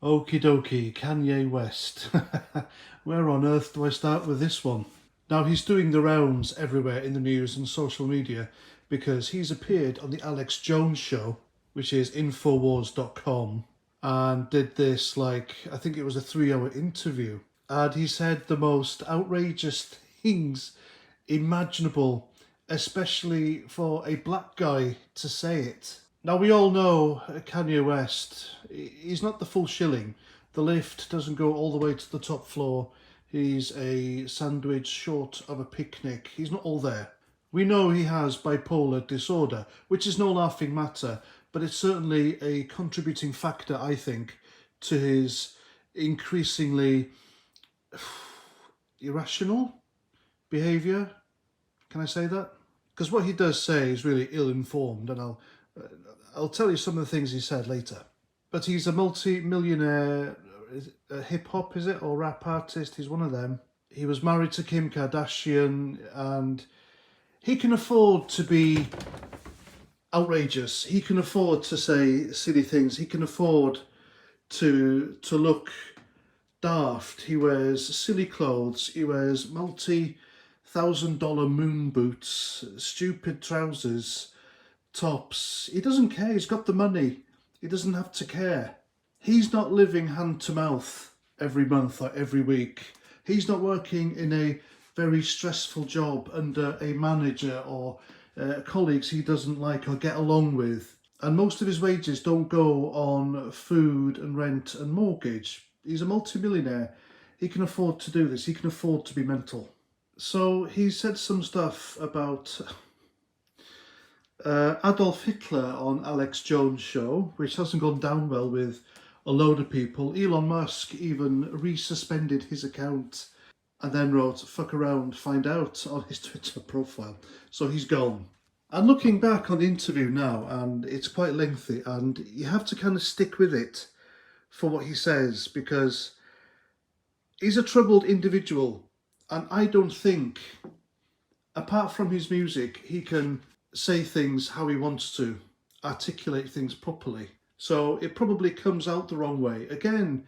Okie dokie, Kanye West. Where on earth do I start with this one? Now, he's doing the rounds everywhere in the news and social media because he's appeared on the Alex Jones show, which is Infowars.com, and did this, I think it was a 3 hour interview. And he said the most outrageous things imaginable, especially for a black guy to say it. Now, we all know Kanye West, he's not the full shilling. The lift doesn't go all the way to the top floor. He's a sandwich short of a picnic. He's not all there. We know he has bipolar disorder, which is no laughing matter, but it's certainly a contributing factor, I think, to his increasingly irrational behaviour. Can I say that? Because what he does say is really ill-informed, and I'll tell you some of the things he said later. But he's a multi-millionaire hip-hop, is it, or rap artist? He's one of them. He was married to Kim Kardashian, and he can afford to be outrageous. He can afford to say silly things. He can afford to look daft. He wears silly clothes. He wears multi-$1,000 moon boots, stupid trousers, tops. He doesn't care. He's got the money. He doesn't have to care. He's not living hand to mouth every month or every week. He's not working in a very stressful job under a manager or colleagues he doesn't like or get along with. And most of his wages don't go on food and rent and mortgage. He's a multimillionaire. He can afford to do this. He can afford to be mental. So he said some stuff about Adolf Hitler on Alex Jones' show, which hasn't gone down well with a load of people. Elon Musk even resuspended his account and then wrote "fuck around, find out" on his Twitter profile. So he's gone. And looking back on the interview now, and it's quite lengthy, and you have to kind of stick with it for what he says, because he's a troubled individual, and I don't think, apart from his music, he can say things how he wants to, articulate things properly. So it probably comes out the wrong way. Again,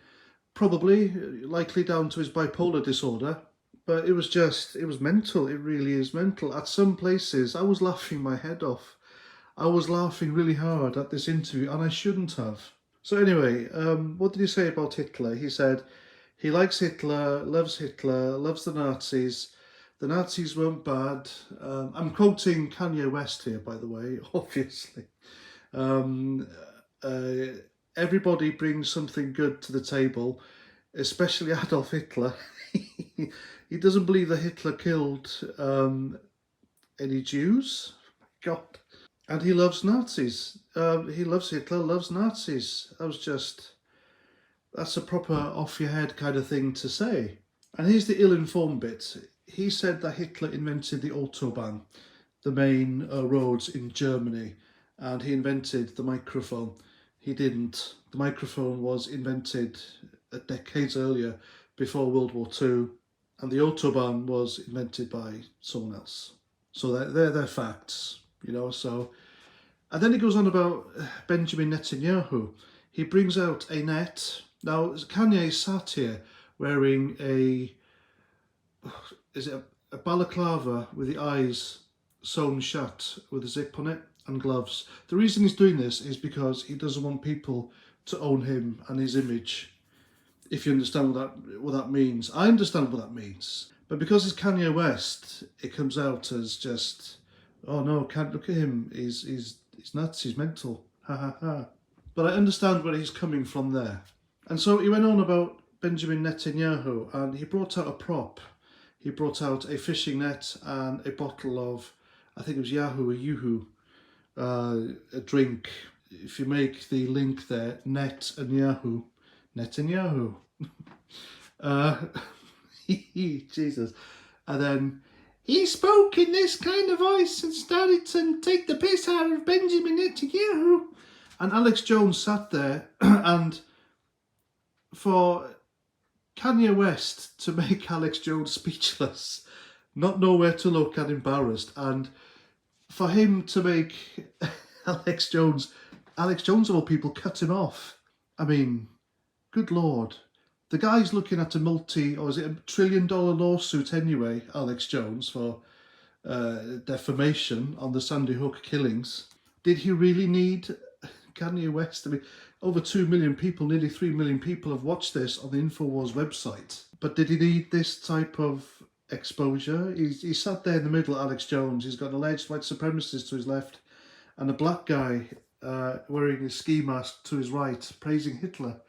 probably likely down to his bipolar disorder, but it was mental. It really is mental. At some places, I was laughing my head off. I was laughing really hard at this interview, and I shouldn't have. So anyway, what did he say about Hitler? He said he likes Hitler, loves the Nazis. The Nazis weren't bad. I'm quoting Kanye West here, by the way, obviously. Everybody brings something good to the table, especially Adolf Hitler. He doesn't believe that Hitler killed any Jews. God. And he loves Nazis. He loves Hitler, loves Nazis. That's a proper off your head kind of thing to say. And here's the ill-informed bit. He said that Hitler invented the Autobahn, the main roads in Germany, and he invented the microphone. He didn't. The microphone was invented decades earlier, before World War II, and the Autobahn was invented by someone else. So they're facts, so. And then he goes on about Benjamin Netanyahu. He brings out a net. Now, Kanye sat here wearing a balaclava with the eyes sewn shut with a zip on it and gloves. The reason he's doing this is because he doesn't want people to own him and his image. If you understand what that means. I understand what that means. But because it's Kanye West, it comes out as just, oh no, can't look at him. He's nuts, he's mental. Ha ha ha. But I understand where he's coming from there. And so he went on about Benjamin Netanyahu, and he brought out a prop. He brought out a fishing net and a bottle of, I think it was Yoo-hoo, a drink. If you make the link there, Net and Yahoo, Netanyahu. Jesus. And then he spoke in this kind of voice and started to take the piss out of Benjamin Netanyahu. And Alex Jones sat there, and for Kanye West to make Alex Jones speechless, not know where to look and embarrassed, and for him to make Alex Jones of all people, cut him off. I mean, Good Lord. The guy's looking at a or is it $1 trillion lawsuit anyway, Alex Jones, for defamation on the Sandy Hook killings. Did he really need Kanye West? I mean, over 2 million people, nearly 3 million people have watched this on the InfoWars website. But did he need this type of exposure? He sat there in the middle, Alex Jones. He's got an alleged white supremacist to his left and a black guy wearing a ski mask to his right, praising Hitler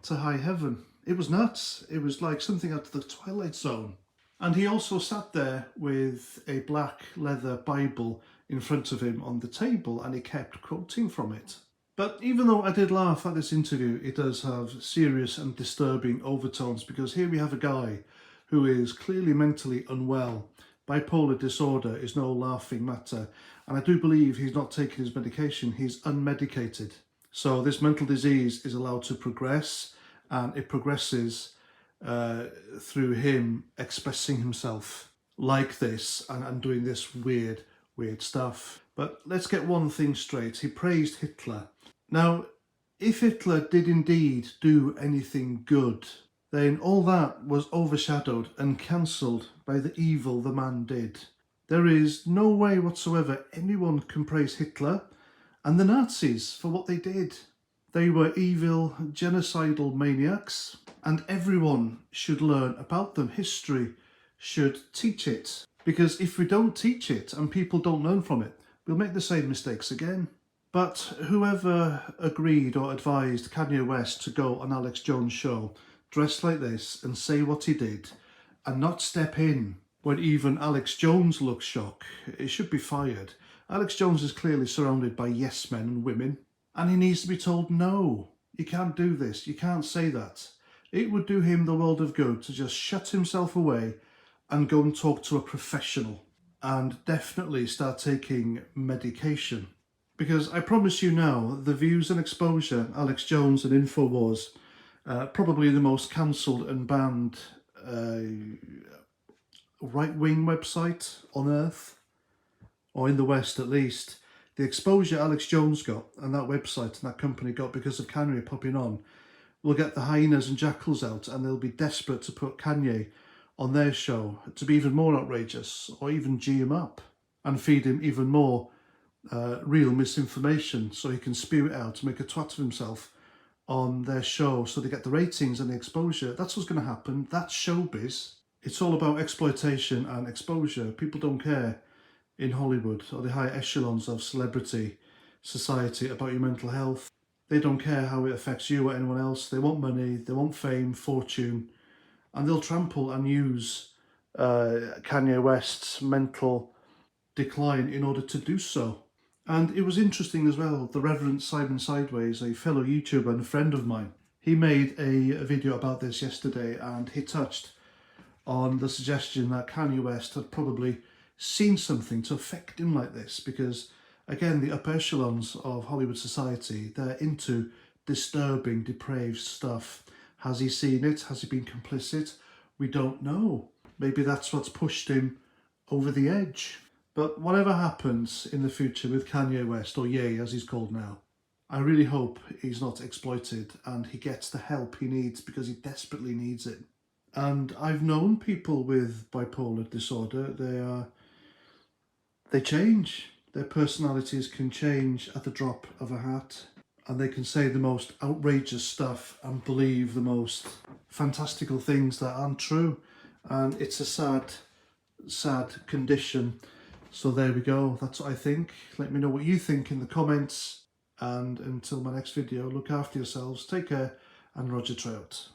to high heaven. It was nuts. It was like something out of the Twilight Zone. And he also sat there with a black leather Bible in front of him on the table, and he kept quoting from it. But even though I did laugh at this interview, it does have serious and disturbing overtones, because here we have a guy who is clearly mentally unwell. Bipolar disorder is no laughing matter, and I do believe he's not taking his medication. He's unmedicated. So this mental disease is allowed to progress, and it progresses through him expressing himself like this and doing this weird stuff. But let's get one thing straight. He praised Hitler. Now, if Hitler did indeed do anything good, then all that was overshadowed and cancelled by the evil the man did. There is no way whatsoever anyone can praise Hitler and the Nazis for what they did. They were evil, genocidal maniacs, and everyone should learn about them. History should teach it. Because if we don't teach it and people don't learn from it, we'll make the same mistakes again. But whoever agreed or advised Kanye West to go on Alex Jones' show, dressed like this and say what he did, and not step in when even Alex Jones looks shocked, it should be fired. Alex Jones is clearly surrounded by yes men and women, and he needs to be told, no, you can't do this, you can't say that. It would do him the world of good to just shut himself away and go and talk to a professional, and definitely start taking medication. Because I promise you now, the views and exposure, Alex Jones and InfoWars, probably the most cancelled and banned right-wing website on earth, or in the West at least. The exposure Alex Jones got and that website and that company got because of Kanye popping on will get the hyenas and jackals out, and they'll be desperate to put Kanye on their show to be even more outrageous, or even G him up and feed him even more real misinformation so he can spew it out to make a twat of himself on their show, so they get the ratings and the exposure. That's what's going to happen. That's showbiz. It's all about exploitation and exposure. People don't care in Hollywood or the higher echelons of celebrity society about your mental health. They don't care how it affects you or anyone else. They want money, they want fame, fortune, and they'll trample and use Kanye West's mental decline in order to do so. And it was interesting as well, the Reverend Simon Sideways, a fellow YouTuber and a friend of mine, he made a video about this yesterday, and he touched on the suggestion that Kanye West had probably seen something to affect him like this, because again, the upper echelons of Hollywood society, they're into disturbing, depraved stuff. Has he seen it? Has he been complicit? We don't know. Maybe that's what's pushed him over the edge. But whatever happens in the future with Kanye West, or Ye as he's called now, I really hope he's not exploited and he gets the help he needs, because he desperately needs it. And I've known people with bipolar disorder, they change. Their personalities can change at the drop of a hat, and they can say the most outrageous stuff and believe the most fantastical things that aren't true. And it's a sad condition. So there we go. That's what I think. Let me know what you think in the comments. And until my next video, look after yourselves, take care, and Roger Trout.